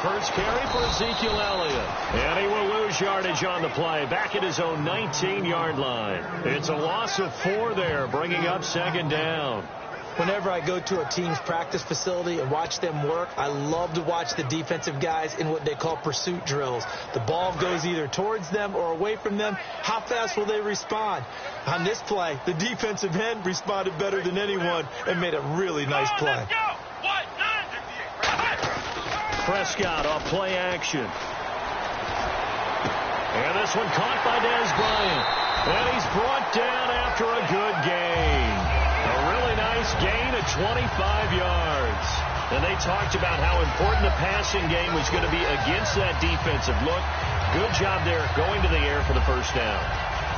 first carry for Ezekiel Elliott. And he will lose yardage on the play, back at his own 19-yard line. It's a loss of 4 there, bringing up second down. Whenever I go to a team's practice facility and watch them work, I love to watch the defensive guys in what they call pursuit drills. The ball goes either towards them or away from them. How fast will they respond? On this play, the defensive end responded better than anyone and made a really nice play. Prescott off play action. And this one caught by Dez Bryant. And he's brought down after a good gain. A really nice gain of 25 yards. And they talked about how important the passing game was going to be against that defensive look. Good job there going to the air for the first down.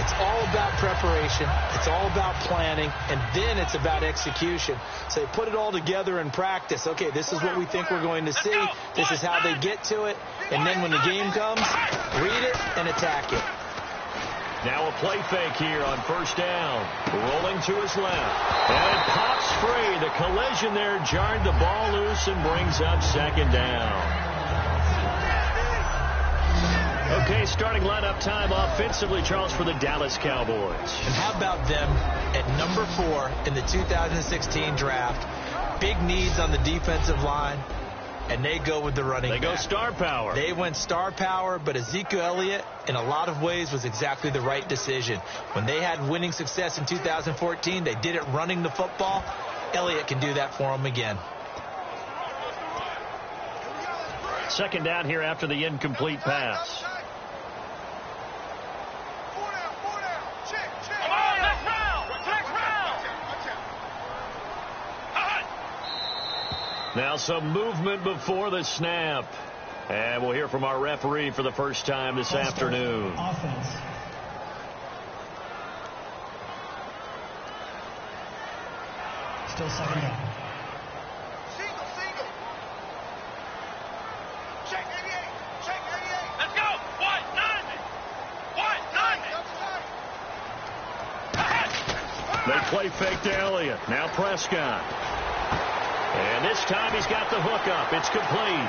It's all about preparation. It's all about planning. And then it's about execution. So they put it all together in practice. Okay, this is what we think we're going to see. This is how they get to it. And then when the game comes, read it and attack it. Now a play fake here on first down. Rolling to his left. And it pops free. The collision there jarred the ball loose and brings up second down. Okay, starting lineup time offensively, Charles, for the Dallas Cowboys. And how about them at number 4 in the 2016 draft? Big needs on the defensive line. And they go with the running back. They go star power. They went star power, but Ezekiel Elliott, in a lot of ways, was exactly the right decision. When they had winning success in 2014, they did it running the football. Elliott can do that for them again. Second down here after the incomplete pass. Now some movement before the snap. And we'll hear from our referee for the first time this afternoon. Offense. Still second down. Single. Check 88. Let's go. White, 90. They play fake to Elliott. Now Prescott. And this time he's got the hook up. It's complete.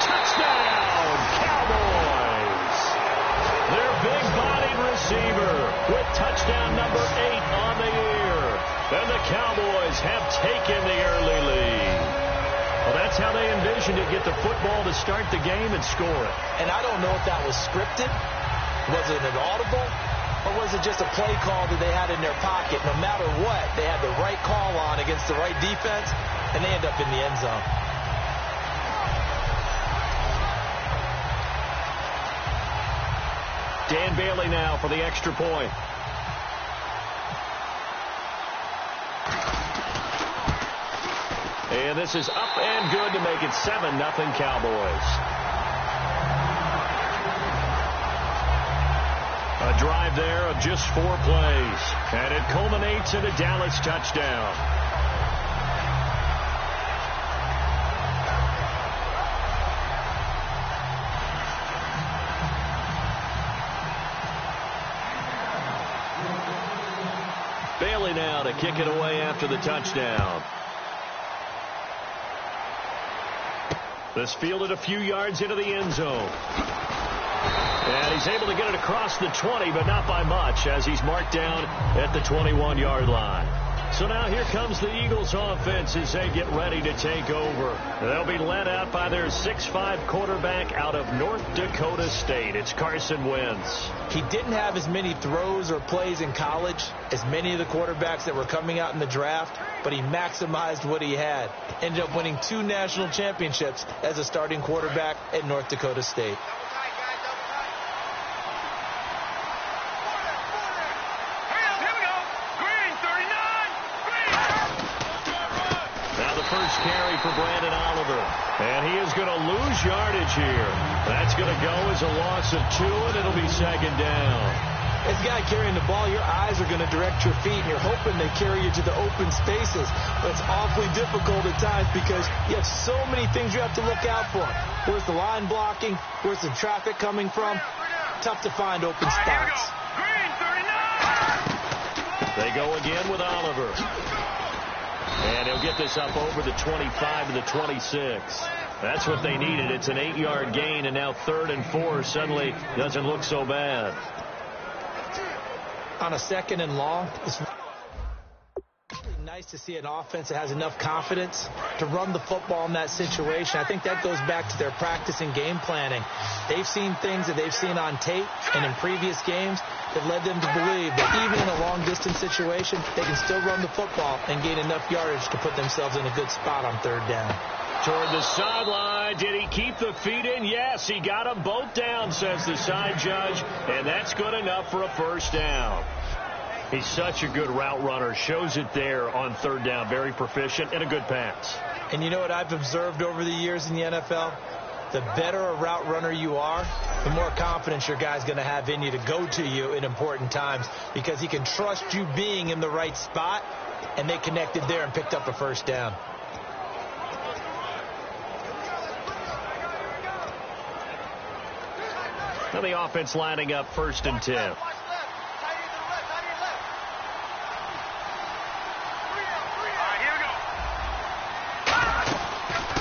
Touchdown, Cowboys. Their big-bodied receiver with touchdown number 8 on the year. And the Cowboys have taken the early lead. Well, that's how they envisioned it. Get the football to start the game and score it. And I don't know if that was scripted. Was it an audible? Or was it just a play call that they had in their pocket? No matter what, they had the right call on against the right defense, and they end up in the end zone. Dan Bailey now for the extra point. And this is up and good to make it 7-0 Cowboys. A drive there of just 4 plays. And it culminates in a Dallas touchdown. Bailey now to kick it away after the touchdown. This fielded a few yards into the end zone. And he's able to get it across the 20, but not by much, as he's marked down at the 21-yard line. So now here comes the Eagles offense as they get ready to take over. They'll be led out by their 6'5" quarterback out of North Dakota State. It's Carson Wentz. He didn't have as many throws or plays in college as many of the quarterbacks that were coming out in the draft, but he maximized what he had. Ended up winning 2 national championships as a starting quarterback at North Dakota State. First carry for Brandon Oliver. And he is going to lose yardage here. That's going to go as a loss of 2, and it'll be second down. As a guy carrying the ball, your eyes are going to direct your feet, and you're hoping they carry you to the open spaces. But it's awfully difficult at times because you have so many things you have to look out for. Where's the line blocking? Where's the traffic coming from? Tough to find open spots. They go again with Oliver. And he'll get this up over the 25 to the 26. That's what they needed. It's an 8-yard gain, and now 3rd and 4 suddenly doesn't look so bad. On a 2nd and long, it's really nice to see an offense that has enough confidence to run the football in that situation. I think that goes back to their practice and game planning. They've seen things that they've seen on tape and in previous games that led them to believe that even in a long-distance situation, they can still run the football and gain enough yardage to put themselves in a good spot on 3rd down. Toward the sideline. Did he keep the feet in? Yes, he got them both down, says the side judge, and that's good enough for a 1st down. He's such a good route runner. Shows it there on 3rd down. Very proficient and a good pass. And you know what I've observed over the years in the NFL? The better a route runner you are, the more confidence your guy's going to have in you to go to you in important times because he can trust you being in the right spot, and they connected there and picked up a 1st down. Now the offense lining up 1st and 10.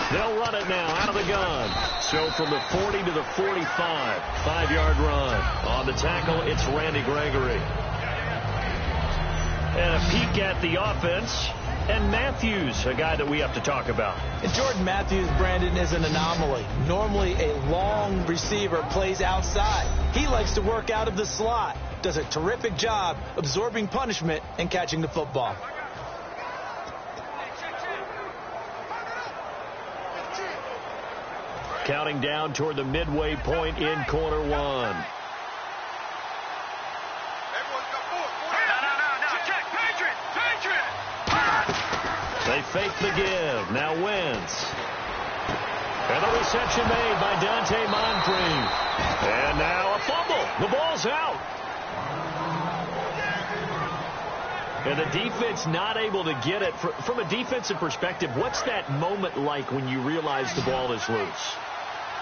They'll run it now out of the gun. So from the 40 to the 45, 5-yard run. On the tackle, it's Randy Gregory. And a peek at the offense. And Matthews, a guy that we have to talk about. And Jordan Matthews, Brandon, is an anomaly. Normally a long receiver plays outside. He likes to work out of the slot. Does a terrific job absorbing punishment and catching the football. Counting down toward the midway point in quarter 1. They fake the give. Now Wentz. And the reception made by Dante Moncrief. And now a fumble. The ball's out. And the defense not able to get it. From a defensive perspective, what's that moment like when you realize the ball is loose?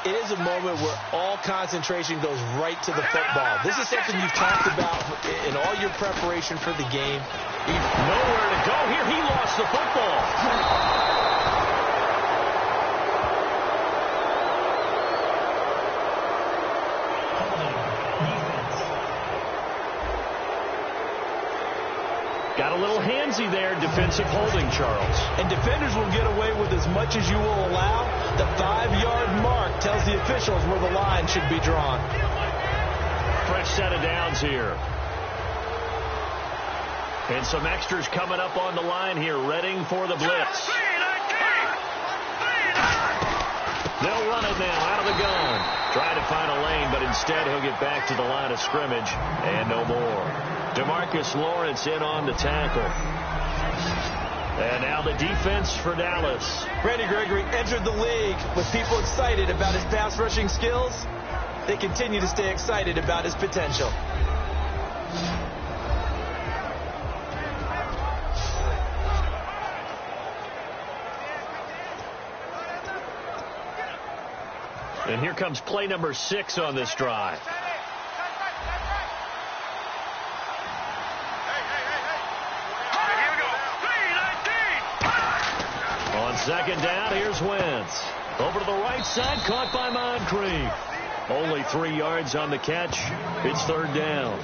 It is a moment where all concentration goes right to the football. This is something you've talked about in all your preparation for the game. Nowhere to go here. He lost the football. Got a little handsy there, defensive holding, Charles. And defenders will get away with as much as you will allow. The 5-yard mark tells the officials where the line should be drawn. Fresh set of downs here. And some extras coming up on the line here, readying for the blitz. They'll run it now out of the gun. Trying to find a lane, but instead he'll get back to the line of scrimmage and no more. DeMarcus Lawrence in on the tackle. And now the defense for Dallas. Randy Gregory entered the league with people excited about his pass rushing skills. They continue to stay excited about his potential. And here comes play number 6 on this drive. On 2nd down, here's Wentz. Over to the right side, caught by Moncrief. Only 3 yards on the catch. It's 3rd down.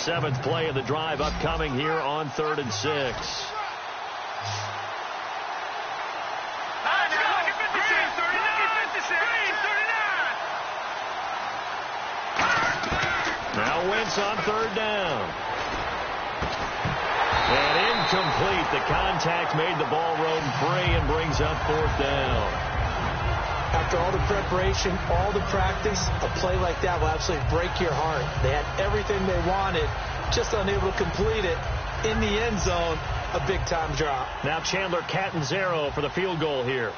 Seventh play of the drive upcoming here on 3rd and 6. Now Wentz on 3rd down. And incomplete. The contact made the ball roam free and brings up 4th down. After all the preparation, all the practice, a play like that will absolutely break your heart. They had everything they wanted, just unable to complete it. In the end zone, a big-time drop. Now Chandler Catanzaro for the field goal here.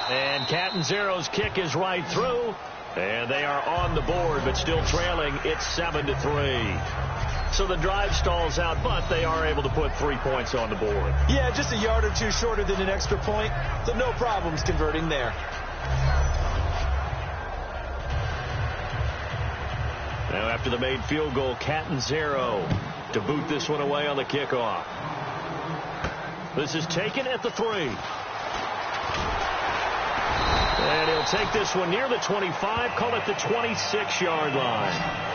And Catanzaro's kick is right through. And they are on the board, but still trailing. It's 7-3. So the drive stalls out, but they are able to put 3 points on the board. Yeah, just a yard or two shorter than an extra point. So no problems converting there. Now after the made field goal, Catanzaro to boot this one away on the kickoff. This is taken at the 3. And he'll take this one near the 25, call it the 26-yard line.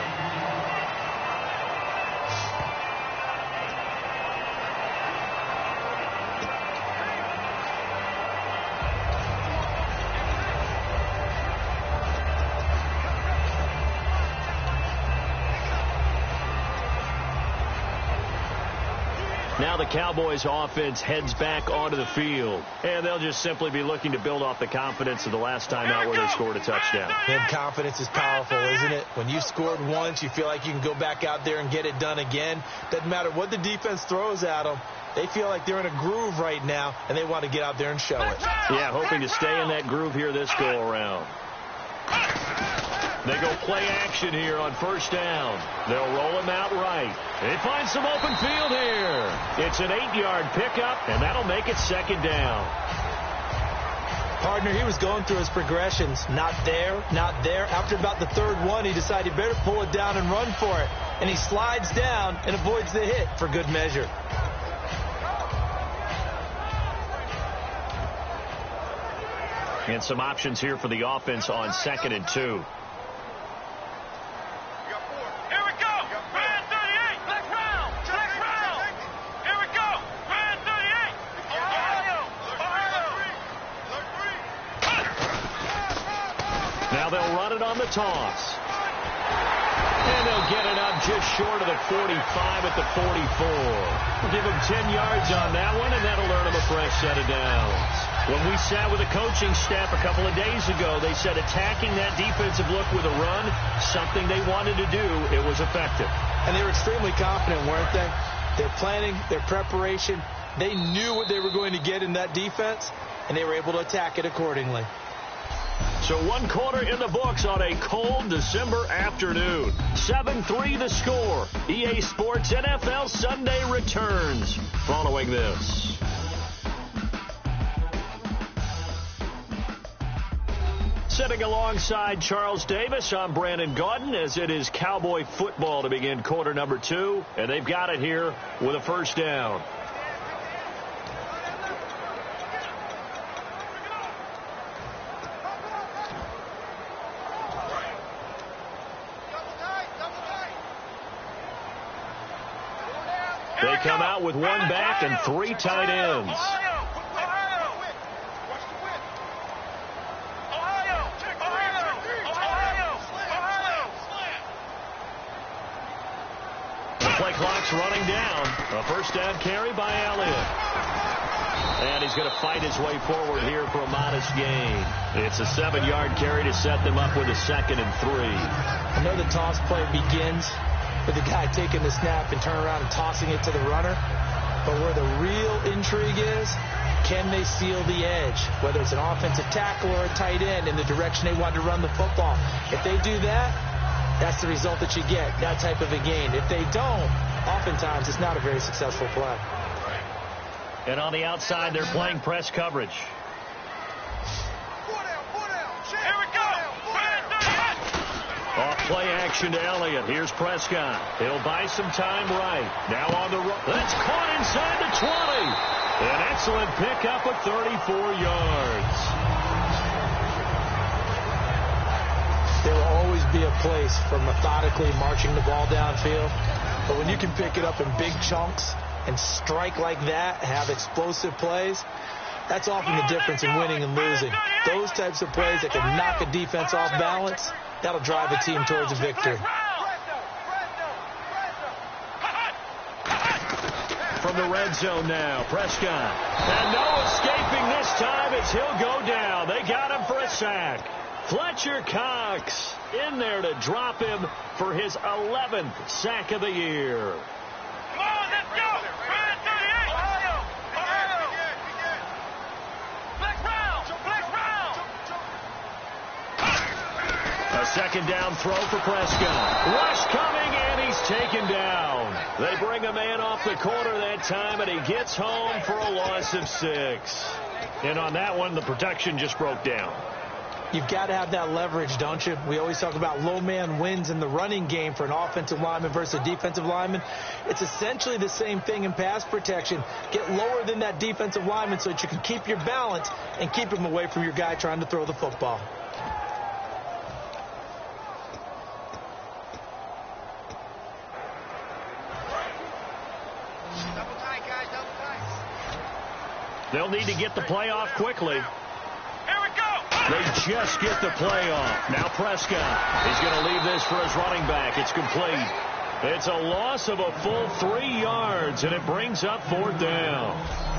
Now the Cowboys offense heads back onto the field, and they'll just simply be looking to build off the confidence of the last time out where they scored a touchdown. And confidence is powerful, isn't it? When you scored once, you feel like you can go back out there and get it done again. Doesn't matter what the defense throws at them. They feel like they're in a groove right now, and they want to get out there and show it. Yeah, hoping to stay in that groove here this go-around. They go play action here on first down. They'll roll him out right. They find some open field here. It's an 8-yard pickup, and that'll make it second down. Partner, he was going through his progressions. Not there, not there. After about the third one, he decided he better pull it down and run for it. And he slides down and avoids the hit for good measure. And some options here for the offense on 2nd and 2. Now they'll run it on the toss. And they'll get it up just short of the 45 at the 44. We'll give them 10 yards on that one, and that'll earn them a fresh set of downs. When we sat with the coaching staff a couple of days ago, they said attacking that defensive look with a run, something they wanted to do, it was effective. And they were extremely confident, weren't they? Their planning, their preparation, they knew what they were going to get in that defense, and they were able to attack it accordingly. So 1 quarter in the books on a cold December afternoon. 7-3 the score. EA Sports NFL Sunday returns following this. Sitting alongside Charles Davis, I'm Brandon Gaudin, as it is Cowboy football to begin quarter number 2. And they've got it here with a first down. They come out with 1 back and 3 tight ends. The play clock's running down. A first down carry by Elliott. And he's going to fight his way forward here for a modest gain. It's a 7-yard carry to set them up with a 2nd and 3. I know the toss play begins with the guy taking the snap and turning around and tossing it to the runner. But where the real intrigue is, can they seal the edge? Whether it's an offensive tackle or a tight end in the direction they want to run the football. If they do that, that's the result that you get, that type of a gain. If they don't, oftentimes it's not a very successful play. And on the outside, they're playing press coverage. Off play action to Elliott. Here's Prescott. He'll buy some time right. Now on the run. That's caught inside the 20. An excellent pickup of 34 yards. There will always be a place for methodically marching the ball downfield. But when you can pick it up in big chunks and strike like that, have explosive plays, that's often the difference in winning and losing. Those types of plays that can knock a defense off balance, that'll drive a team towards a victory. From the red zone now, Prescott. And no escaping this time as he'll go down. They got him for a sack. Fletcher Cox in there to drop him for his 11th sack of the year. Come on, let's go! Red 38! Ohio! Black Brown! Second down throw for Prescott. Rush coming, and he's taken down. They bring a man off the corner that time, and he gets home for a loss of 6. And on that one, the protection just broke down. You've got to have that leverage, don't you? We always talk about low man wins in the running game for an offensive lineman versus a defensive lineman. It's essentially the same thing in pass protection. Get lower than that defensive lineman so that you can keep your balance and keep him away from your guy trying to throw the football. Double tight, guys, double tight. They'll need to get the play off quickly. Here we go. They just get the play off. Now Prescott is going to leave this for his running back. It's complete. It's a loss of a full 3 yards, and it brings up 4th down.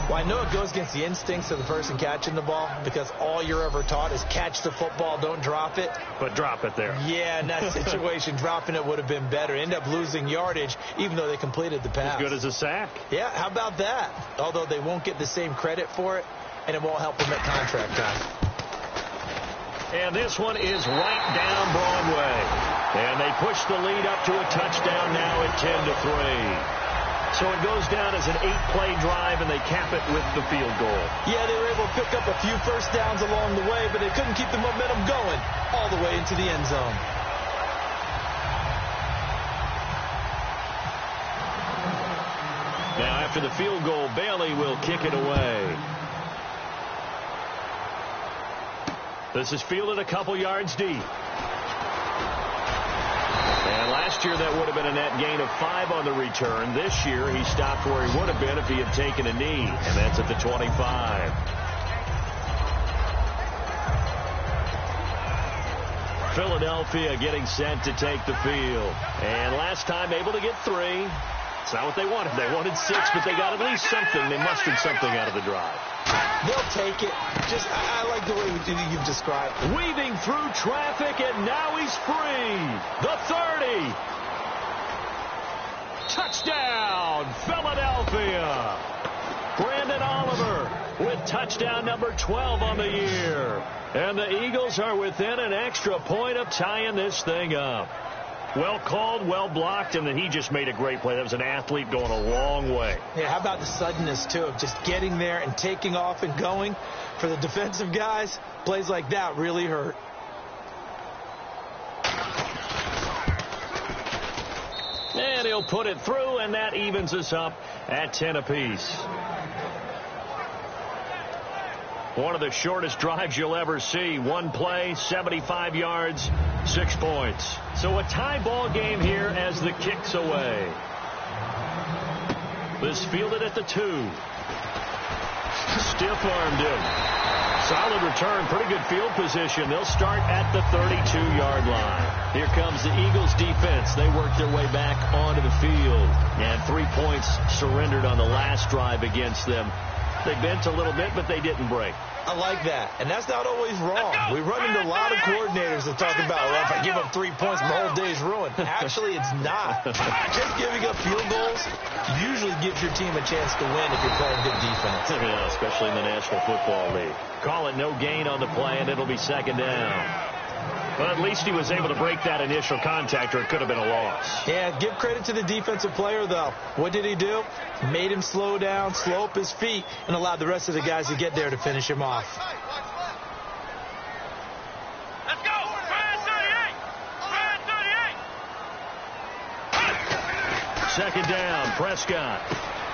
Well, I know it goes against the instincts of the person catching the ball because all you're ever taught is catch the football, don't drop it. But drop it there. Yeah, in that situation, dropping it would have been better. End up losing yardage, even though they completed the pass. As good as a sack. Yeah, how about that? Although they won't get the same credit for it, and it won't help them at contract time. And this one is right down Broadway. And they push the lead up to a touchdown now at 10-3. So it goes down as an 8-play drive, and they cap it with the field goal. Yeah, they were able to pick up a few first downs along the way, but they couldn't keep the momentum going all the way into the end zone. Now after the field goal, Bailey will kick it away. This is fielded a couple yards deep. And last year that would have been a net gain of 5 on the return. This year he stopped where he would have been if he had taken a knee, and that's at the 25. Philadelphia getting set to take the field. And last time able to get 3. It's not what they wanted. They wanted 6, but they got at least something. They mustered something out of the drive. They'll take it. I like the way you've described it. Weaving through traffic, and now he's free. The 30. Touchdown, Philadelphia. Brandon Oliver with touchdown number 12 on the year. And the Eagles are within an extra point of tying this thing up. Well called, well blocked, and then he just made a great play. That was an athlete going a long way. Yeah, how about the suddenness, too, of just getting there and taking off and going? For the defensive guys, plays like that really hurt. And he'll put it through, and that evens us up at 10 apiece. One of the shortest drives you'll ever see. 1 play, 75 yards, 6 points. So a tie ball game here as the kick's away. This fielded at the 2. Stiff-armed him. Solid return, pretty good field position. They'll start at the 32-yard line. Here comes the Eagles defense. They work their way back onto the field. And 3 points surrendered on the last drive against them. They bent a little bit, but they didn't break. I like that. And that's not always wrong. We run into a lot of coordinators that talk about, well, if I give up 3 points, my whole day's ruined. Actually, it's not. Just giving up field goals usually gives your team a chance to win if you're playing good defense. Yeah, especially in the National Football League. Call it no gain on the play, and it'll be 2nd down. Well, at least he was able to break that initial contact, or it could have been a loss. Yeah, give credit to the defensive player, though. What did he do? Made him slow down, slow up his feet, and allowed the rest of the guys to get there to finish him off. Let's go. Brand 38. Brand 38. 2nd down, Prescott.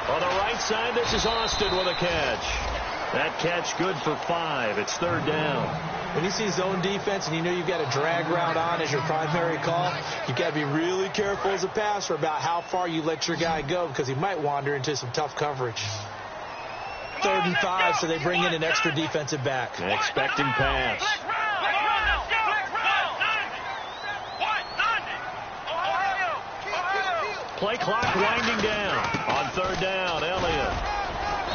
On the right side, this is Austin with a catch. That catch good for 5. It's 3rd down. When you see zone defense and you know you've got a drag route on as your primary call, you've got to be really careful as a passer about how far you let your guy go because he might wander into some tough coverage. 3rd and 5, so they bring in an extra defensive back. Expecting pass. Play clock winding down. On 3rd down, Elliott.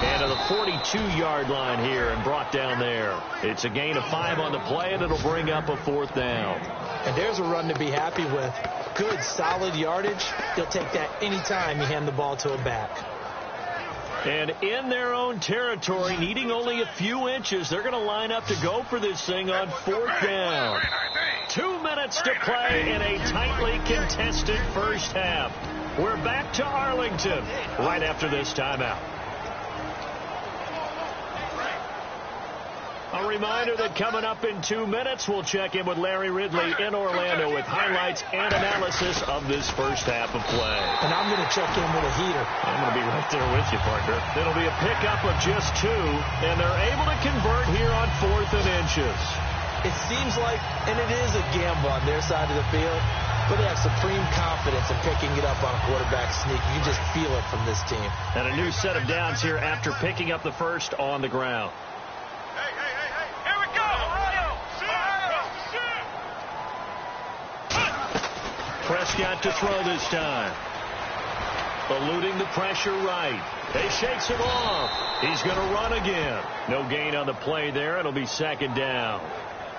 And to the 42-yard line here and brought down there. It's a gain of 5 on the play, and it'll bring up a 4th down. And there's a run to be happy with. Good, solid yardage. You'll take that anytime you hand the ball to a back. And in their own territory, needing only a few inches, they're going to line up to go for this thing on 4th down. 2 minutes to play in a tightly contested first half. We're back to Arlington right after this timeout. A reminder that coming up in 2 minutes, we'll check in with Larry Ridley in Orlando with highlights and analysis of this first half of play. And I'm going to check in with a heater. I'm going to be right there with you, partner. It'll be a pickup of just 2, and they're able to convert here on 4th and inches. It seems like, and it is a gamble on their side of the field, but they have supreme confidence in picking it up on a quarterback sneak. You can just feel it from this team. And a new set of downs here after picking up the first on the ground. Prescott to throw this time. Eluding the pressure right. He shakes it off. He's going to run again. No gain on the play there. It'll be 2nd down.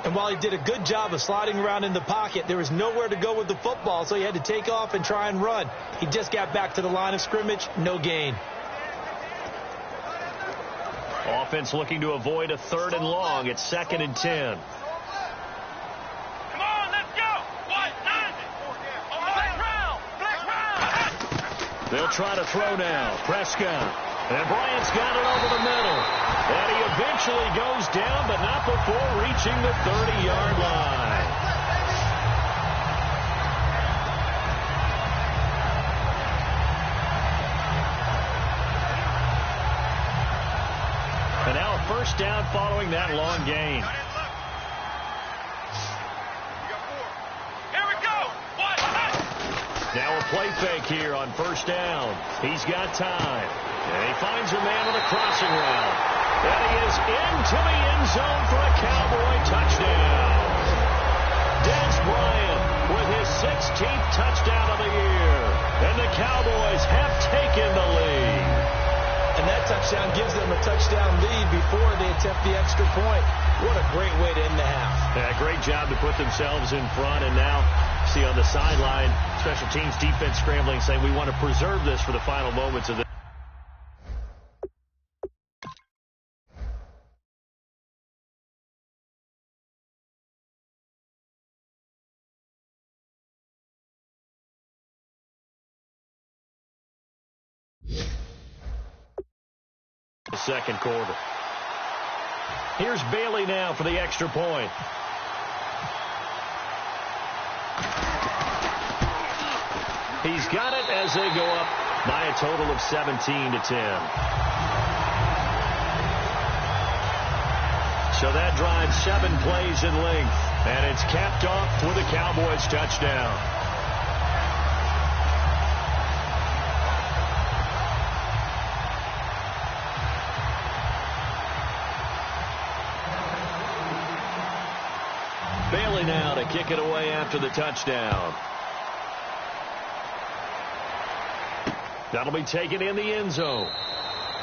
And while he did a good job of sliding around in the pocket, there was nowhere to go with the football, so he had to take off and try and run. He just got back to the line of scrimmage. No gain. Offense looking to avoid a 3rd and long. It's 2nd and 10. They'll try to throw now. Prescott. And Bryant's got it over the middle. And he eventually goes down, but not before reaching the 30-yard line. And now a 1st down following that long gain. Now a play fake here on 1st down. He's got time. And he finds a man on a crossing route. And he is into the end zone for a Cowboy touchdown. Des Bryant with his 16th touchdown of the year. And the Cowboys have taken the lead. And that touchdown gives them a touchdown lead before they attempt the extra point. What a great way to end the half. Yeah, great job to put themselves in front. And now, see on the sideline, special teams defense scrambling, saying we want to preserve this for the final moments of the second quarter. Here's Bailey now for the extra point. He's got it as they go up by a total of 17-10. So that drives 7 plays in length, and it's capped off with a Cowboys touchdown. Bailey now to kick it away after the touchdown. That'll be taken in the end zone.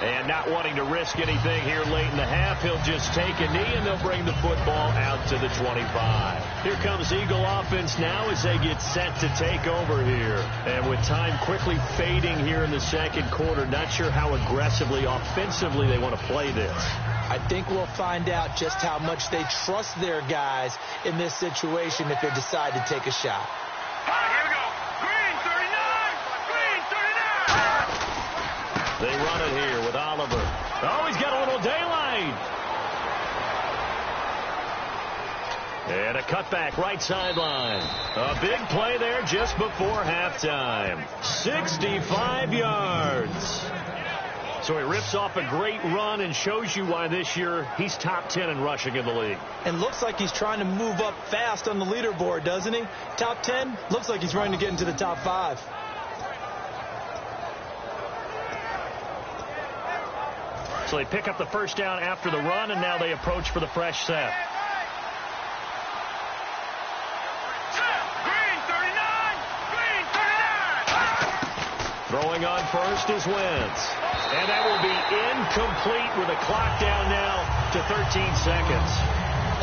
And not wanting to risk anything here late in the half, he'll just take a knee, and they'll bring the football out to the 25. Here comes Eagle offense now as they get set to take over here. And with time quickly fading here in the second quarter, not sure how aggressively, offensively they want to play this. I think we'll find out just how much they trust their guys in this situation if they decide to take a shot. Here we go. Green 39. Green 39. They run it here with Oliver. Oh, he's got a little daylight. And a cutback right sideline. A big play there just before halftime. 65 yards. So he rips off a great run and shows you why this year he's top 10 in rushing in the league. And looks like he's trying to move up fast on the leaderboard, doesn't he? Top 10? Looks like he's trying to get into the top 5. So they pick up the first down after the run, and now they approach for the fresh set. Green 39. Green 39. Throwing on first is Wentz. And that will be incomplete with a clock down now to 13 seconds.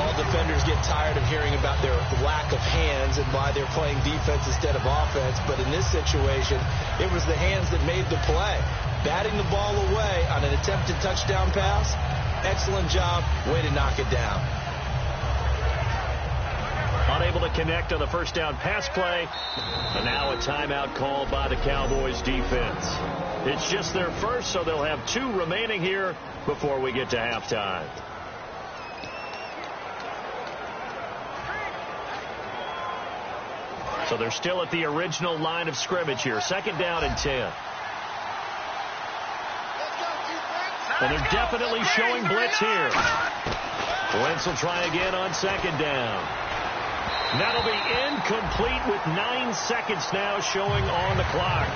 All defenders get tired of hearing about their lack of hands and why they're playing defense instead of offense. But in this situation, it was the hands that made the play. Batting the ball away on an attempted touchdown pass. Excellent job. Way to knock it down. Unable to connect on the first down pass play. And now a timeout called by the Cowboys defense. It's just their first, so they'll have 2 remaining here before we get to halftime. So they're still at the original line of scrimmage here. 2nd down and 10. Well, they're definitely showing blitz here. Wentz will try again on 2nd down. That'll be incomplete with 9 seconds now showing on the clock.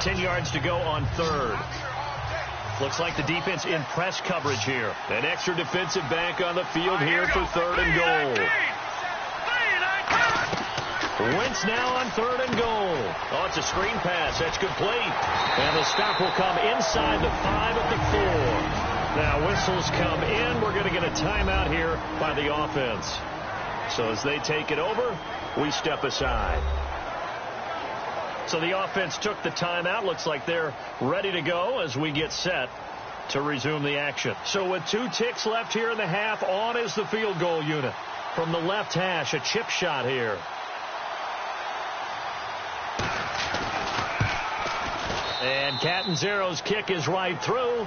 $10 yards to go on 3rd. Looks like the defense in press coverage here. An extra defensive back on the field here for 3rd and goal. Wentz now on 3rd and goal. Oh, it's a screen pass. That's complete. And the stop will come inside the 5 at the 4. Now whistles come in. We're going to get a timeout here by the offense. So as they take it over, we step aside. So the offense took the timeout. Looks like they're ready to go as we get set to resume the action. So with 2 ticks left here in the half, on is the field goal unit. From the left hash, a chip shot here. And Catanzero's kick is right through.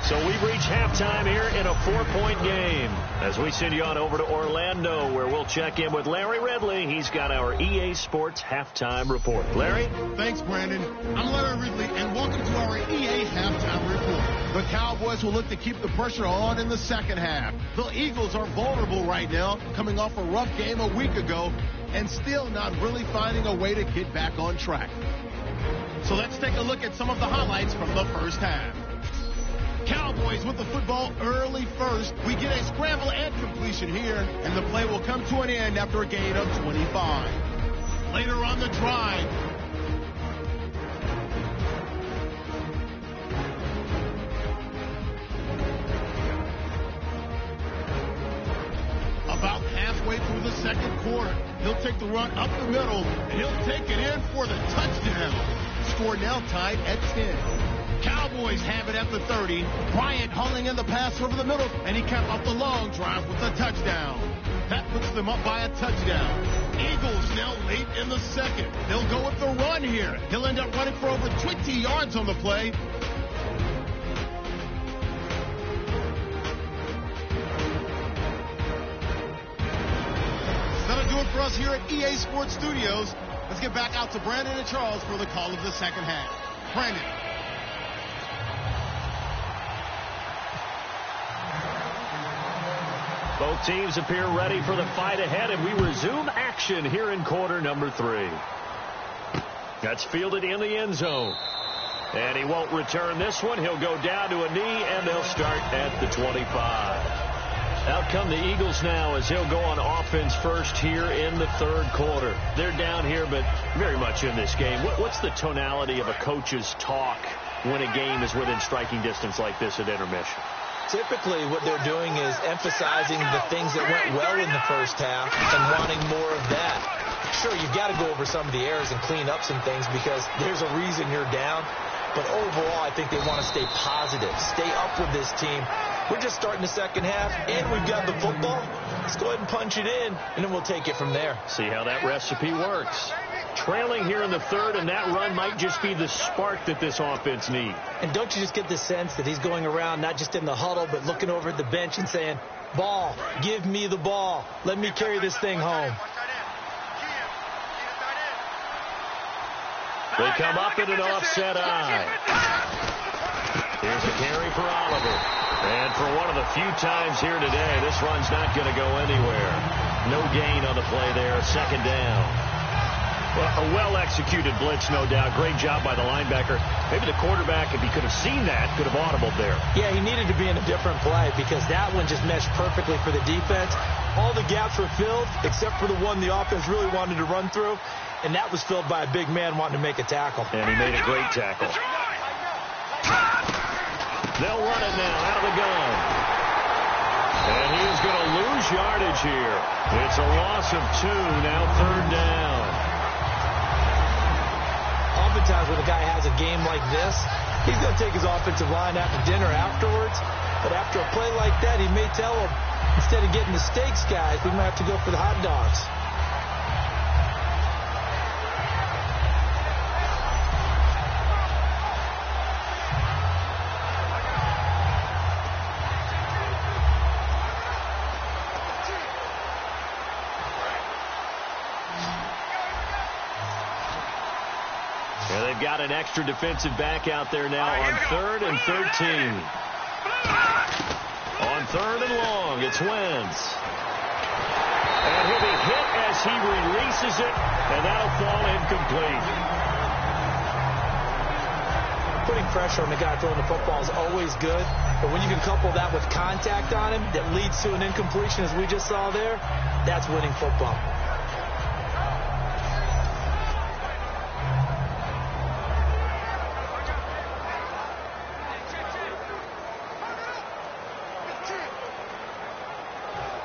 So we've reached halftime here in a 4-point game. As we send you on over to Orlando, where we'll check in with Larry Ridley. He's got our EA Sports halftime report. Larry? Thanks, Brandon. I'm Larry Ridley, and welcome to our EA halftime report. The Cowboys will look to keep the pressure on in the second half. The Eagles are vulnerable right now, coming off a rough game a week ago, and still not really finding a way to get back on track. So let's take a look at some of the highlights from the first half. Cowboys with the football early first. We get a scramble and completion here, and the play will come to an end after a gain of 25. Later on the drive, about halfway through the second quarter, he'll take the run up the middle, and he'll take it in for the touchdown. Score now tied at 10. Cowboys have it at the 30. Bryant hauling in the pass over the middle, and he capped off the long drive with a touchdown. That puts them up by a touchdown. Eagles now late in the second. They'll go with the run here. He'll end up running for over 20 yards on the play. That'll do it for us here at EA Sports Studios. Let's get back out to Brandon and Charles for the call of the second half. Brandon. Both teams appear ready for the fight ahead, and we resume action here in quarter number 3. That's fielded in the end zone. And he won't return this one. He'll go down to a knee, and they'll start at the 25. Out come the Eagles now as he'll go on offense first here in the 3rd quarter. They're down here, but very much in this game. What's the tonality of a coach's talk when a game is within striking distance like this at intermission? Typically, what they're doing is emphasizing the things that went well in the first half and wanting more of that. Sure, you've got to go over some of the errors and clean up some things because there's a reason you're down. But overall, I think they want to stay positive, stay up with this team. We're just starting the second half, and we've got the football. Let's go ahead and punch it in, and then we'll take it from there. See how that recipe works. Trailing here in the 3rd, and that run might just be the spark that this offense needs. And don't you just get the sense that he's going around, not just in the huddle, but looking over at the bench and saying, ball, give me the ball. Let me carry this thing home. They come up in an offset eye. Here's a carry for Oliver. And for one of the few times here today, this run's not going to go anywhere. No gain on the play there. 2nd down. Well, a well-executed blitz, no doubt. Great job by the linebacker. Maybe the quarterback, if he could have seen that, could have audibled there. Yeah, he needed to be in a different play because that one just meshed perfectly for the defense. All the gaps were filled except for the one the offense really wanted to run through, and that was filled by a big man wanting to make a tackle. And he made a great tackle. They'll run it now out of the gun. And he is going to lose yardage here. It's a loss of 2, now 3rd down. has a game like this, he's going to take his offensive line out to dinner afterwards. But after a play like that, he may tell them, instead of getting the steaks, guys, we might have to go for the hot dogs. And they've got an extra defensive back out there now on 3rd and 13. On 3rd and long, it's Wentz. And he'll be hit as he releases it, and that'll fall incomplete. Putting pressure on the guy throwing the football is always good, but when you can couple that with contact on him that leads to an incompletion, as we just saw there, that's winning football.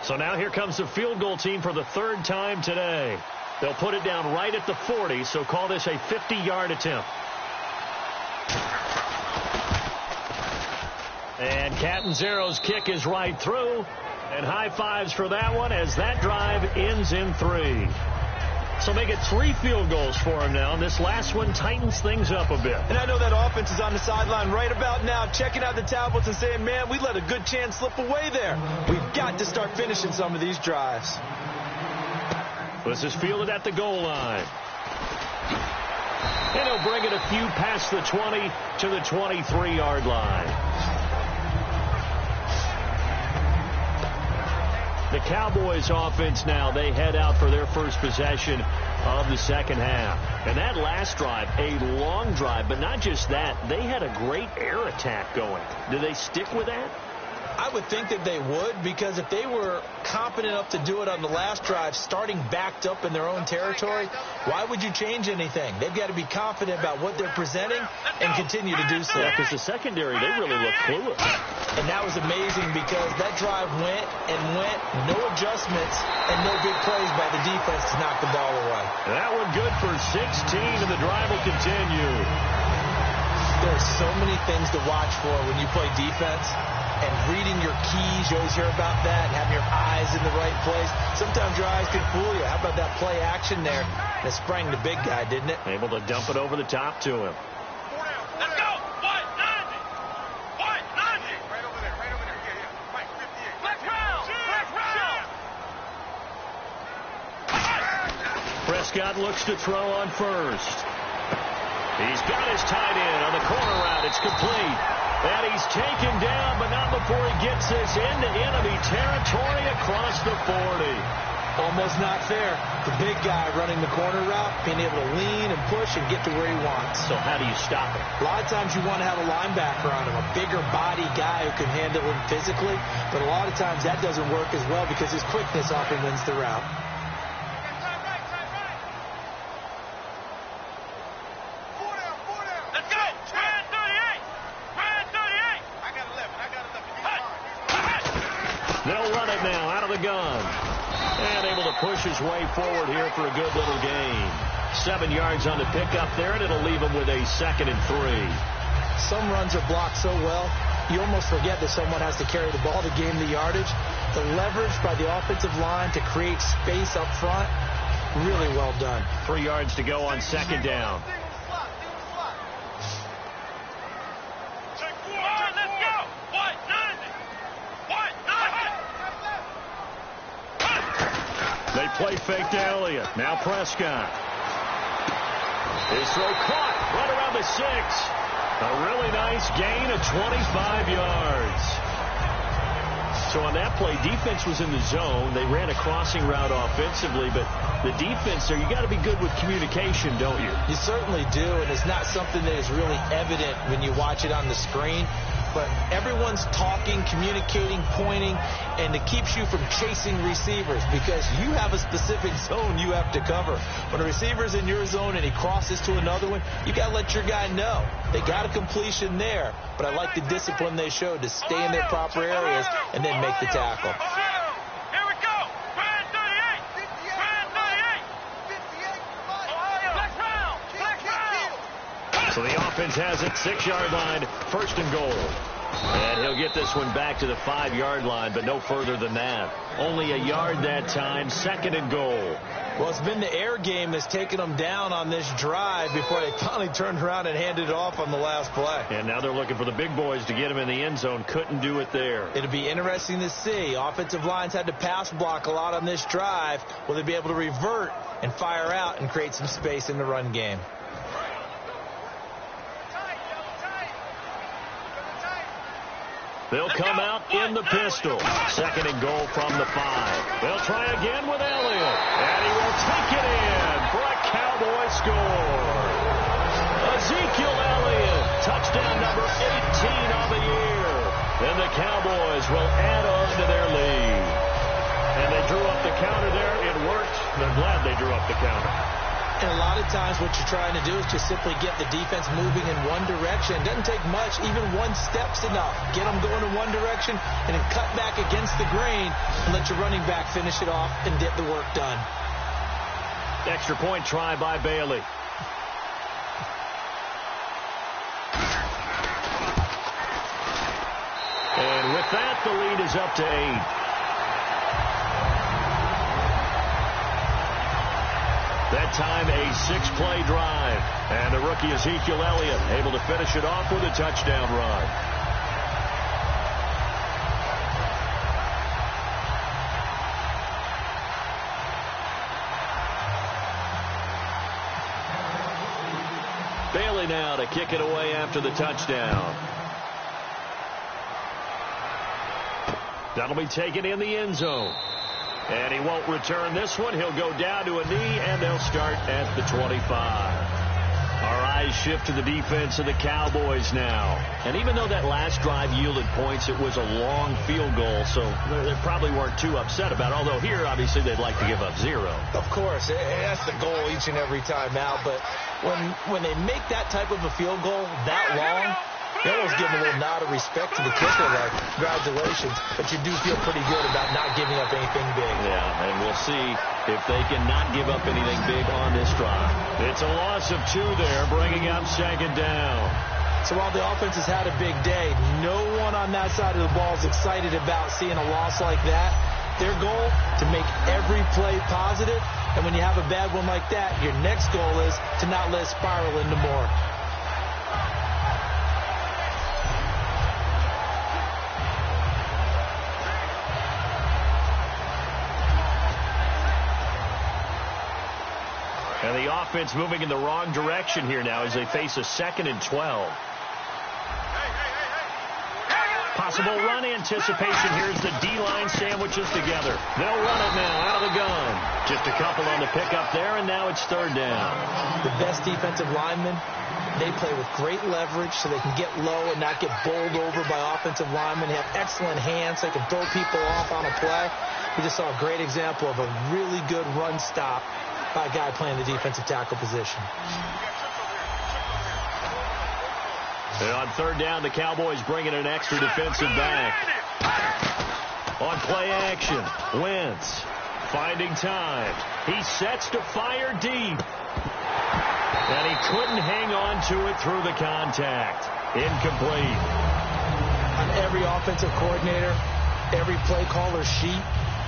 So now here comes the field goal team for the 3rd time today. They'll put it down right at the 40, so call this a 50-yard attempt. And Catanzaro's kick is right through. And high fives for that one as that drive ends in 3. So make it 3 field goals for him now, and this last one tightens things up a bit. And I know that offense is on the sideline right about now, checking out the tablets and saying, man, we let a good chance slip away there. We've got to start finishing some of these drives. This is fielded at the goal line. And he'll bring it a few past the 20 to the 23-yard line. The Cowboys offense now, they head out for their first possession of the second half. And that last drive, a long drive, but not just that, they had a great air attack going. Do they stick with that? I would think that they would, because if they were competent enough to do it on the last drive, starting backed up in their own territory, why would you change anything? They've got to be confident about what they're presenting and continue to do so. Yeah, because the secondary, they really look clueless. And that was amazing because that drive went and went, no adjustments, and no big plays by the defense to knock the ball away. That one good for 16, and the drive will continue. There's so many things to watch for when you play defense. And reading your keys, you always hear about that, and having your eyes in the right place. Sometimes your eyes can fool you. How about that play action there? That sprang the big guy, didn't it? Able to dump it over the top to him. Let's go! What? 90! What? 90! Right over there, yeah. Right, 58. Let's round! Prescott looks to throw on first. He's got his tight end on the corner route. It's complete. And he's taken down, but not before he gets this into enemy territory across the 40. Almost not fair. The big guy running the corner route, being able to lean and push and get to where he wants. So how do you stop it? A lot of times you want to have a linebacker on him, a bigger body guy who can handle him physically. But a lot of times that doesn't work as well because his quickness often wins the route. They'll run it now out of the gun. And able to push his way forward here for a good little gain. 7 yards on the pickup there, and it'll leave him with a 2nd and 3. Some runs are blocked so well, you almost forget that someone has to carry the ball to gain the yardage. The leverage by the offensive line to create space up front, really well done. 3 yards to go on 2nd down. They play fake to Elliott. Now Prescott. His throw caught right around the 6. A really nice gain of 25 yards. So on that play, defense was in the zone. They ran a crossing route offensively, but the defense there, you got to be good with communication, don't you? You certainly do, and it's not something that is really evident when you watch it on the screen. But everyone's talking, communicating, pointing, and it keeps you from chasing receivers because you have a specific zone you have to cover. When a receiver's in your zone and he crosses to another one, you got to let your guy know. They got a completion there, but I like the discipline they showed to stay in their proper areas and then make the tackle. Here we go. Brand 38. Brand 38. 58. Ohio. Black round. So the offense has it, 6-yard line, 1st and goal. And he'll get this one back to the 5-yard line, but no further than that. Only a yard that time, 2nd and goal. Well, it's been the air game that's taken them down on this drive before they finally turned around and handed it off on the last play. And now they're looking for the big boys to get him in the end zone. Couldn't do it there. It'll be interesting to see. Offensive lines had to pass block a lot on this drive. Will they be able to revert and fire out and create some space in the run game? They'll come out in the pistol. 2nd and goal from the 5. They'll try again with Elliott. And he will take it in for a Cowboy score. Ezekiel Elliott, touchdown number 18 on the year. And the Cowboys will add on to their lead. And they drew up the counter there. It worked. They're glad they drew up the counter. And a lot of times what you're trying to do is just simply get the defense moving in one direction. It doesn't take much. Even one step's enough. Get them going in one direction and then cut back against the grain and let your running back finish it off and get the work done. Extra point try by Bailey. And with that, the lead is up to 8. That time, a 6-play drive. And the rookie Ezekiel Elliott able to finish it off with a touchdown run. Bailey now to kick it away after the touchdown. That'll be taken in the end zone. And he won't return this one. He'll go down to a knee, and they'll start at the 25. Our eyes shift to the defense of the Cowboys now. And even though that last drive yielded points, it was a long field goal, so they probably weren't too upset about it. Although here, obviously, they'd like to give up 0. Of course, that's the goal each and every time out. But when they make that type of a field goal that long, they almost give them a little nod of respect to the kicker, like, congratulations. But you do feel pretty good about not giving up anything big. Yeah, and we'll see if they can not give up anything big on this drive. It's a loss of 2 there, bringing up 2nd down. So while the offense has had a big day, no one on that side of the ball is excited about seeing a loss like that. Their goal, to make every play positive. And when you have a bad one like that, your next goal is to not let it spiral into more. And the offense moving in the wrong direction here now as they face a 2nd and 12. Possible run anticipation. Here's the D-line sandwiches together. They'll run it now out of the gun. Just a couple on the pickup there, and now it's 3rd down. The best defensive linemen, they play with great leverage so they can get low and not get bowled over by offensive linemen. They have excellent hands so they can throw people off on a play. We just saw a great example of a really good run stop by a guy playing the defensive tackle position. And on 3rd down, the Cowboys bring in an extra defensive back. On play action, Wentz finding time. He sets to fire deep. And he couldn't hang on to it through the contact. Incomplete. On every offensive coordinator, every play caller sheet,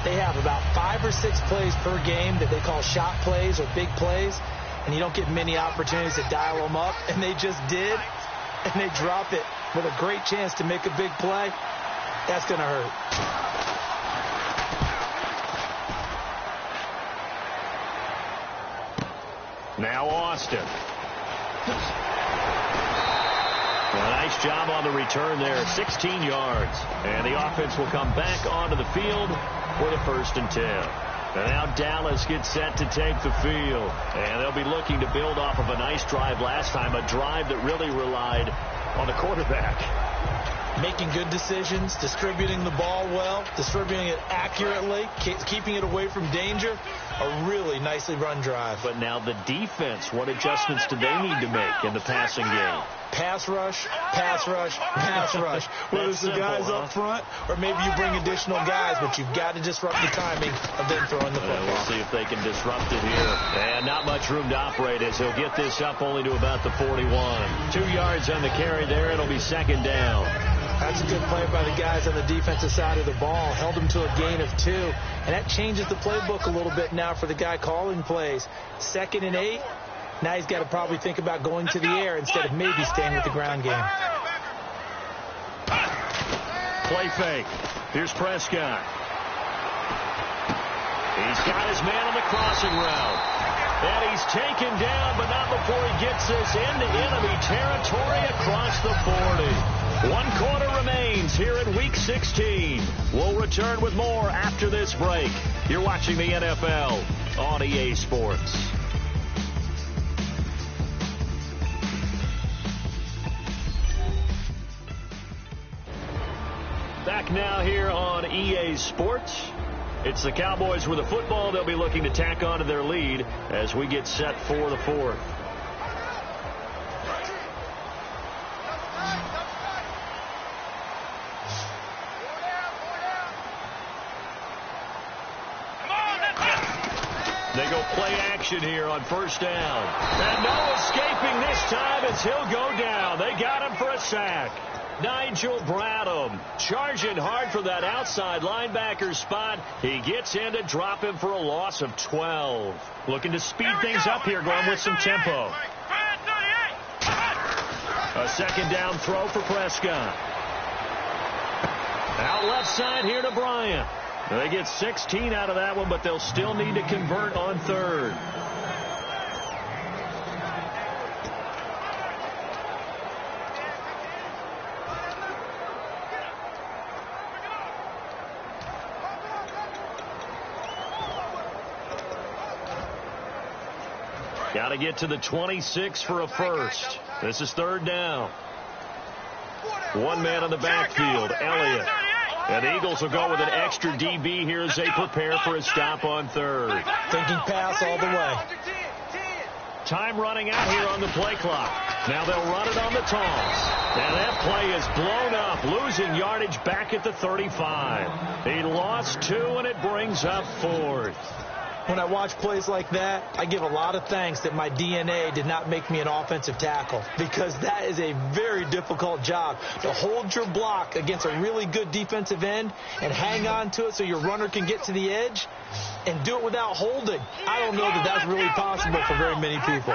they have about 5 or 6 plays per game that they call shot plays or big plays, and you don't get many opportunities to dial them up, and they just did, and they drop it with a great chance to make a big play. That's going to hurt. Now Austin. A nice job on the return there, 16 yards. And the offense will come back onto the field for the 1st and 10. And now Dallas gets set to take the field. And they'll be looking to build off of a nice drive last time, a drive that really relied on the quarterback. making good decisions, distributing the ball well, distributing it accurately, keeping it away from danger. A really nicely run drive. But now the defense, what adjustments do they need to make in the passing game? Pass rush, pass rush, pass rush. Whether it's the guys up front or maybe you bring additional guys, but you've got to disrupt the timing of them throwing the football. We'll see if they can disrupt it here. And not much room to operate as he'll get this up only to about the 41. 2 yards on the carry there. It'll be second down. That's a good play by the guys on the defensive side of the ball. Held them to a gain of 2. And that changes the playbook a little bit now for the guy calling plays. 2nd and 8. Now he's got to probably think about going to the air instead of maybe staying with the ground game. Play fake. Here's Prescott. He's got his man on the crossing route. And he's taken down, but not before he gets this into enemy territory across the 40. 1 quarter remains here in Week 16. We'll return with more after this break. You're watching the NFL on EA Sports. Back now here on EA Sports. It's the Cowboys with the football. They'll be looking to tack on to their lead as we get set for the 4th. They go play action here on first down. And no escaping this time as he'll go down. They got him for a sack. Nigel Bradham charging hard for that outside linebacker spot. He gets in to drop him for a loss of 12. Looking to speed things up here, going with some tempo. A second down throw for Prescott. Out left side here to Bryant. They get 16 out of that one, but they'll still need to convert on 3rd. Got to get to the 26 for a first. This is 3rd down. 1 man in the backfield, Elliott. And the Eagles will go with an extra DB here as they prepare for a stop on 3rd. Thinking pass all the way. Time running out here on the play clock. Now they'll run it on the toss. And that play is blown up, losing yardage back at the 35. He lost 2, and it brings up 4th. When I watch plays like that, I give a lot of thanks that my DNA did not make me an offensive tackle, because that is a very difficult job to hold your block against a really good defensive end and hang on to it so your runner can get to the edge and do it without holding. I don't know that that's really possible for very many people.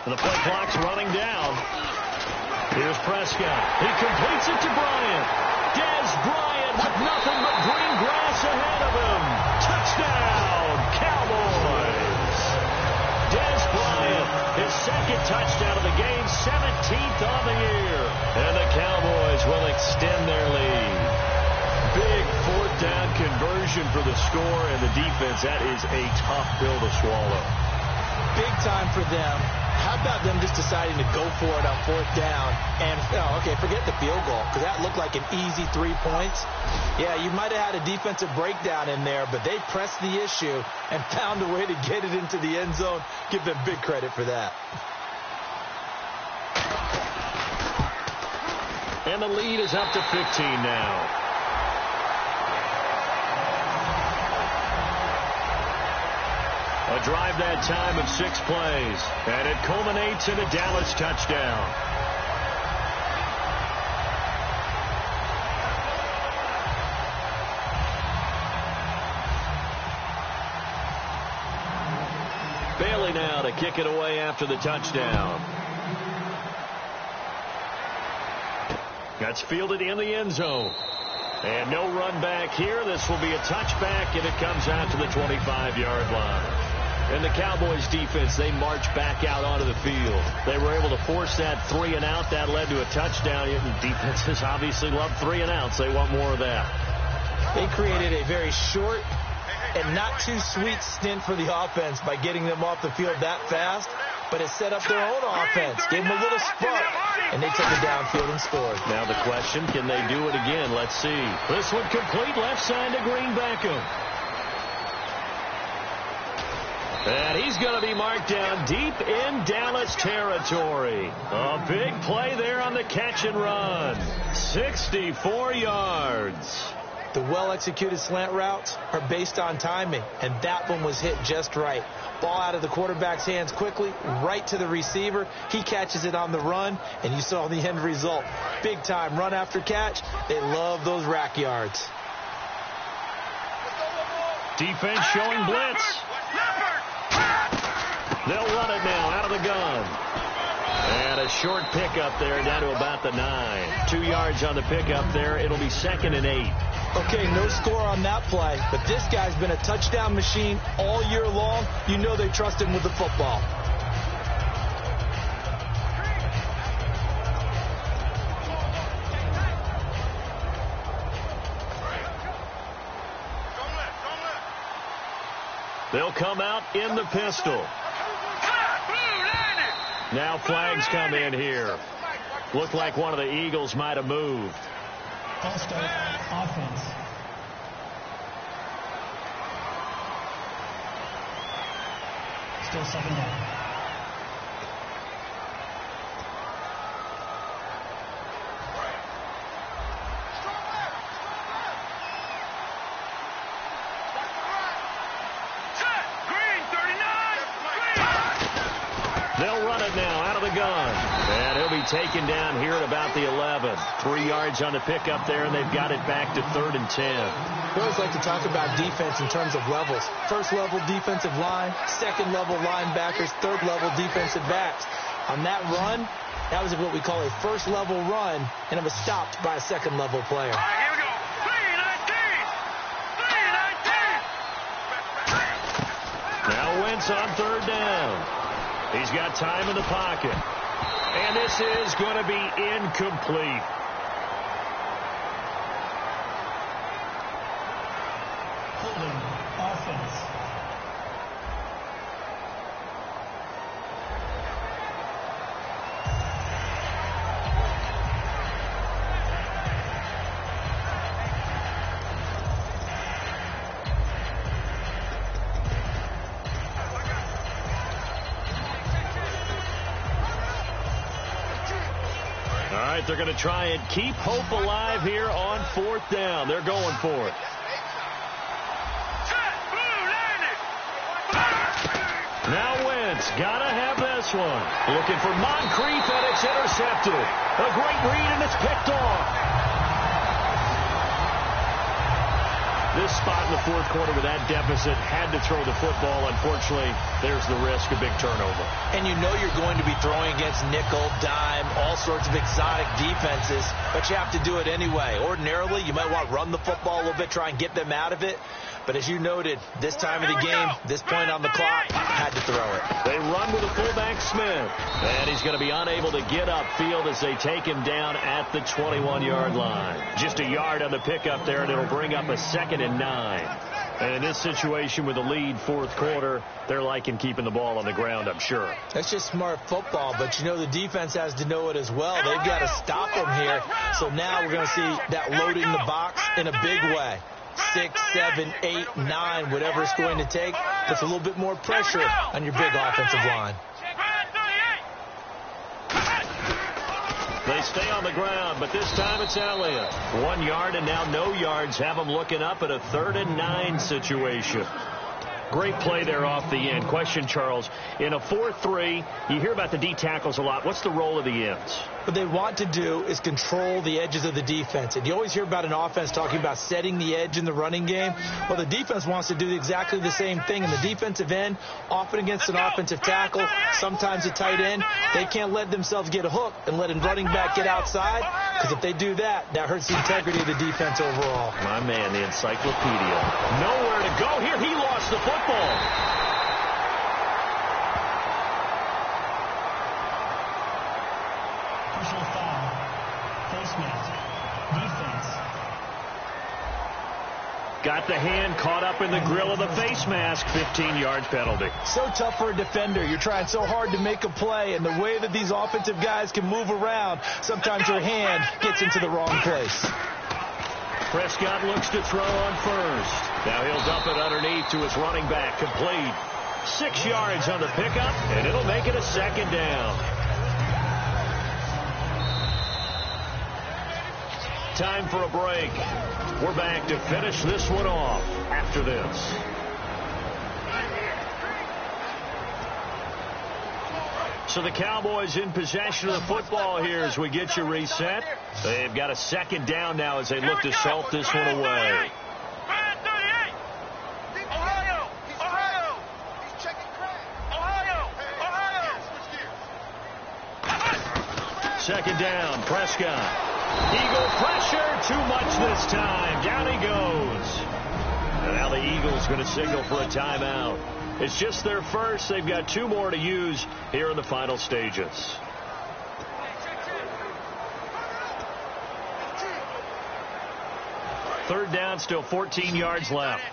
The play clock's running down. Here's Prescott. He completes it to Bryant. Des Bryant with nothing but green grass ahead of him. Touchdown, Cowboys. Des Bryant, his 2nd touchdown of the game, 17th on the year. And the Cowboys will extend their lead. Big 4th down conversion for the score, and the defense, that is a tough pill to swallow. Big time for them. How about them just deciding to go for it on 4th down and, okay, forget the field goal, because that looked like an easy 3 points. Yeah, you might have had a defensive breakdown in there, but they pressed the issue and found a way to get it into the end zone. Give them big credit for that. And the lead is up to 15 now. A drive that time of 6 plays, and it culminates in a Dallas touchdown. Bailey now to kick it away after the touchdown. That's fielded in the end zone. And no run back here. This will be a touchback, and it comes out to the 25-yard line. And the Cowboys defense, they march back out onto the field. They were able to force that 3 and out. That led to a touchdown. And defenses obviously love 3 and outs. They want more of that. They created a very short, And not too sweet stint for the offense by getting them off the field that fast, but it set up their own offense, gave them a little spark, and they took it downfield and scored. Now the question, can they do it again? Let's see. This one complete left side to Green Beckham. And he's going to be marked down deep in Dallas territory. A big play there on the catch and run. 64 yards. The well-executed slant routes are based on timing, and that one was hit just right. Ball out of the quarterback's hands quickly, right to the receiver. He catches it on the run, and you saw the end result. Big-time run after catch. They love those rack yards. Defense showing blitz. They'll run it now out of the gun. And a short pickup there down to about the 9. 2 yards on the pickup there. It'll be 2nd and 8. Okay, no score on that play, but this guy's been a touchdown machine all year long. You know they trust him with the football. They'll come out in the pistol. Now flags come in here. Looked like one of the Eagles might have moved. False start, offense. Still 2nd down. They'll run it now out of the gun. And he'll be taken down here at about the 11. 3 yards on the pickup there, and they've got it back to 3rd and 10. We always like to talk about defense in terms of levels. First level defensive line, second level linebackers, third level defensive backs. On that run, that was what we call a first level run, and it was stopped by a second level player. All right, here we go. 3-19. Now Wentz on 3rd down. He's got time in the pocket. And this is going to be incomplete. Holding, offense. All right, they're going to try and keep hope alive here on 4th down. They're going for it. Now Wentz, got to have this one. Looking for Moncrief, and it's intercepted. A great read, and it's picked off. This spot in the 4th quarter with that deficit, had to throw the football. Unfortunately, there's the risk of big turnover. And you know you're going to be throwing against nickel, dime, all sorts of exotic defenses, but you have to do it anyway. Ordinarily, you might want to run the football a little bit, try and get them out of it. But as you noted, this time of the game, this point on the clock, had to throw it. They run with a fullback, Smith. And he's going to be unable to get upfield as they take him down at the 21-yard line. Just a yard on the pickup there, and it'll bring up a 2nd and 9. And in this situation with the lead 4th quarter, they're liking keeping the ball on the ground, I'm sure. That's just smart football, but you know the defense has to know it as well. They've got to stop them here. So now we're going to see that loading the box in a big way. 6, 7, 8, 9, whatever it's going to take, puts a little bit more pressure on your big offensive line. They stay on the ground, but this time it's Elliott. 1 yard and now no yards. Have them looking up at a 3rd and 9 situation. Great play there off the end. Question, Charles, in a 4-3, you hear about the D tackles a lot. What's the role of the ends? What they want to do is control the edges of the defense. And you always hear about an offense talking about setting the edge in the running game. Well, the defense wants to do exactly the same thing. And the defensive end, often against an offensive tackle, sometimes a tight end, they can't let themselves get hooked and let a running back get outside. Because if they do that, that hurts the integrity of the defense overall. My man, the encyclopedia. Nowhere to go here. He lost the football. Personal foul. Face mask. Defense. Got the hand caught up in the grill of the face mask. 15-yard penalty. So tough for a defender. You're trying so hard to make a play, and the way that these offensive guys can move around, sometimes your hand gets into the wrong place. Prescott looks to throw on first. Now he'll dump it underneath to his running back. Complete. 6 yards on the pickup, and it'll make it a second down. Time for a break. We're back to finish this one off after this. So the Cowboys in possession of the football here as we get you reset. They've got a second down now as they look to salt this one away. Second down, Prescott. Eagle pressure, too much this time. Down he goes. And now the Eagles going to signal for a timeout. It's just their first. They've got 2 more to use here in the final stages. Third down, still 14 yards left.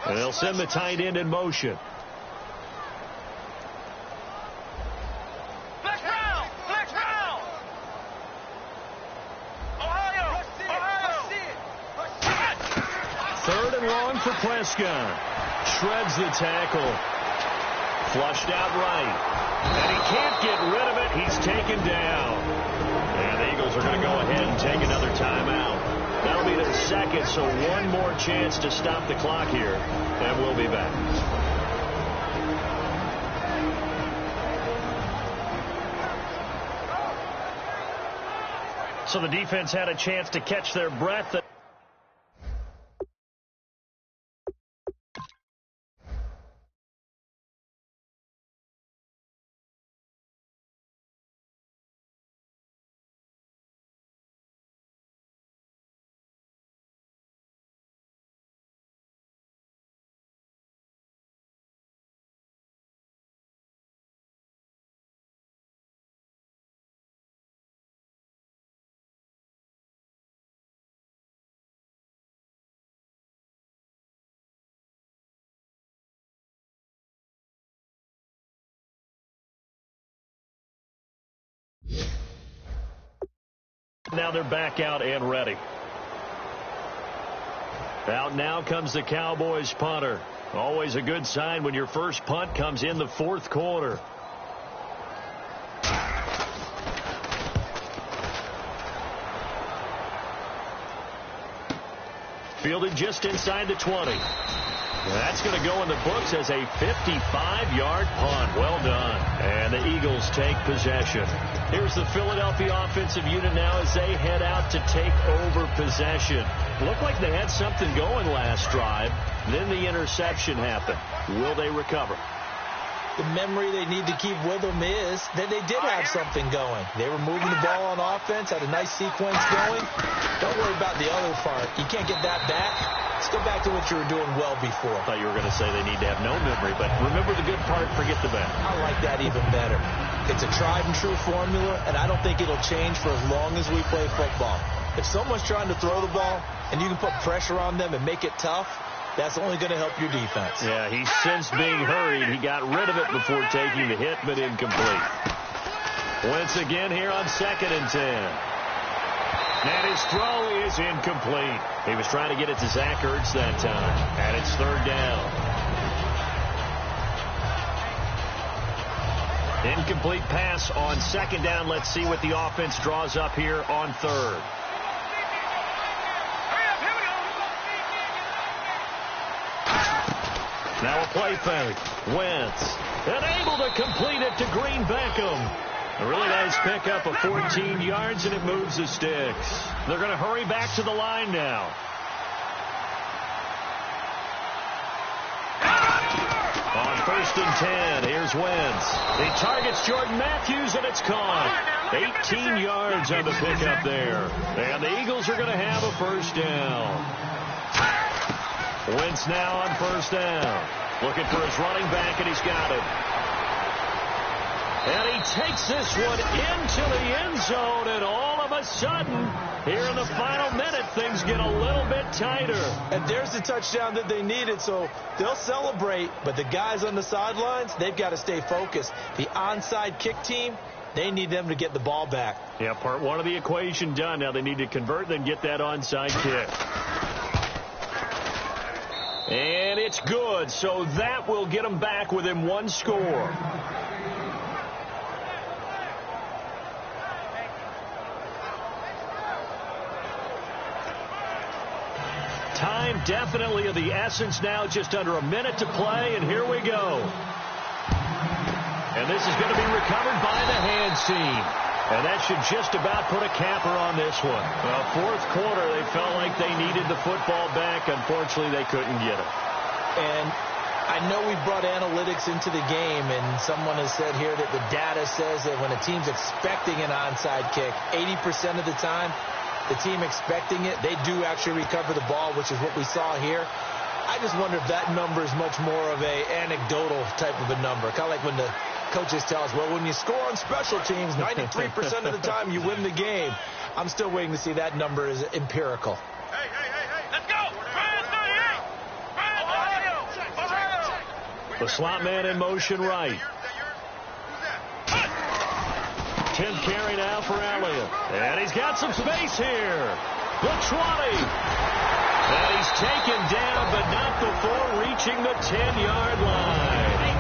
And they'll send the tight end in motion. Third and long for Prescott. Shreds the tackle. Flushed out right. And he can't get rid of it. He's taken down. And the Eagles are going to go ahead and take another timeout. That'll be their second, so one more chance to stop the clock here. And we'll be back. So the defense had a chance to catch their breath. Now they're back out and ready. Out now comes the Cowboys punter. Always a good sign when your first punt comes in the fourth quarter. Fielded just inside the 20. That's going to go in the books as a 55-yard punt. Well done. And the Eagles take possession. Here's the Philadelphia offensive unit now as they head out to take over possession. Looked like they had something going last drive. Then the interception happened. Will they recover? The memory they need to keep with them is that they did have something going. They were moving the ball on offense, had a nice sequence going. Don't worry about the other part. You can't get that back. Let's go back to what you were doing well before. I thought you were going to say they need to have no memory, but remember the good part, forget the bad. I like that even better. It's a tried and true formula, and I don't think it'll change for as long as we play football. If someone's trying to throw the ball and you can put pressure on them and make it tough, that's only going to help your defense. Yeah, he's since being hurried. He got rid of it before taking the hit, but incomplete. Once again here on 2nd and 10. And his throw is incomplete. He was trying to get it to Zach Ertz that time. And it's 3rd down. Incomplete pass on 2nd down. Let's see what the offense draws up here on 3rd. Now a play fake. Wentz. And able to complete it to Green Beckham. A really nice pickup of 14 yards, and it moves the sticks. They're going to hurry back to the line now. On 1st and 10, here's Wentz. He targets Jordan Matthews, and it's caught. 18 yards on the pickup there. And the Eagles are going to have a 1st down. Wentz now on 1st down. Looking for his running back, and he's got it. And he takes this one into the end zone, and all of a sudden, here in the final minute, things get a little bit tighter. And there's the touchdown that they needed, so they'll celebrate, but the guys on the sidelines, they've got to stay focused. The onside kick team, they need them to get the ball back. Yeah, part one of the equation done. Now they need to convert and then get that onside kick. And it's good, so that will get them back within one score. Time definitely of the essence now, just under a minute to play, and here we go. And this is going to be recovered by the hands team. And that should just about put a capper on this one. Well, fourth quarter, they felt like they needed the football back. Unfortunately, they couldn't get it. And I know we brought analytics into the game, and someone has said here that the data says that when a team's expecting an onside kick, 80% of the time, the team expecting it, they do actually recover the ball, which is what we saw here. I just wonder if that number is much more of a anecdotal type of a number. Kind of like when the coaches tell us, well, when you score on special teams, 93% of the time you win the game. I'm still waiting to see that number is empirical. Hey, let's go! The slot man in motion right. 10th carry now for Elliott. And he's got some space here. The 20. And he's taken down, but not before reaching the 10-yard line.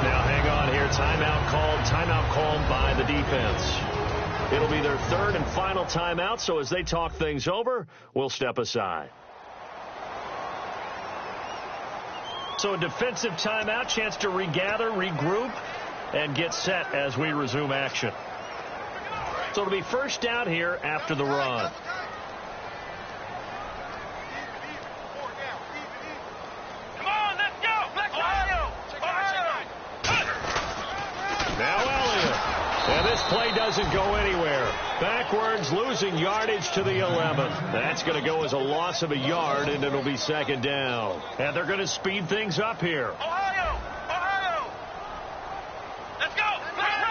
Now, hang on here. Timeout called by the defense. It'll be their third and final timeout, so as they talk things over, we'll step aside. So a defensive timeout, chance to regather, regroup, and get set as we resume action. So it'll be first down here after the run. Come on, let's go! Ohio! Now Elliott. And this play doesn't go anywhere. Backwards, losing yardage to the 11. That's going to go as a loss of a yard, and it'll be second down. And they're going to speed things up here. Ohio! Let's go! Flex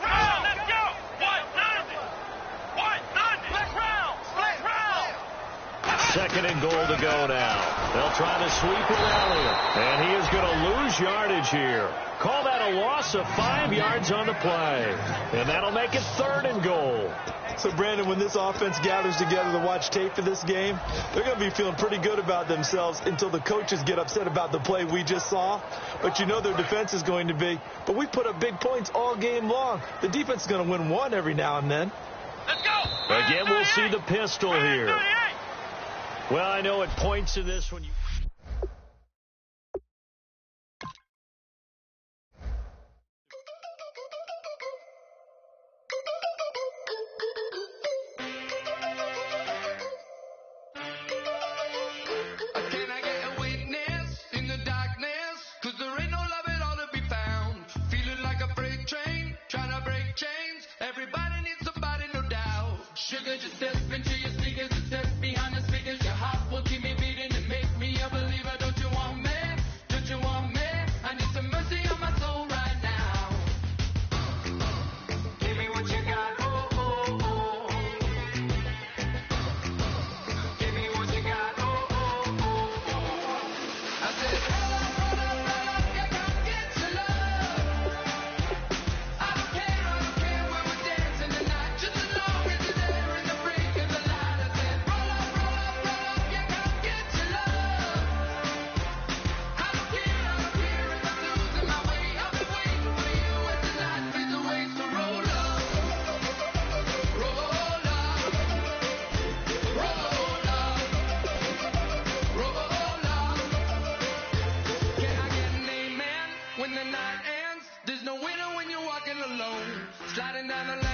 round! Let's go! What? 90! Flex round! Second and goal to go now. They'll try to sweep with Elliott. And he is going to lose yardage here. Call that a loss of 5 yards on the play. And that'll make it third and goal. So, Brandon, when this offense gathers together to watch tape for this game, they're going to be feeling pretty good about themselves until the coaches get upset about the play we just saw. But you know their defense is going to be. But we put up big points all game long. The defense is going to win one every now and then. Let's go! Again, we'll see the pistol here. Well, I know it points to this when you... When the night ends, there's no winner when you're walking alone. Sliding down the line.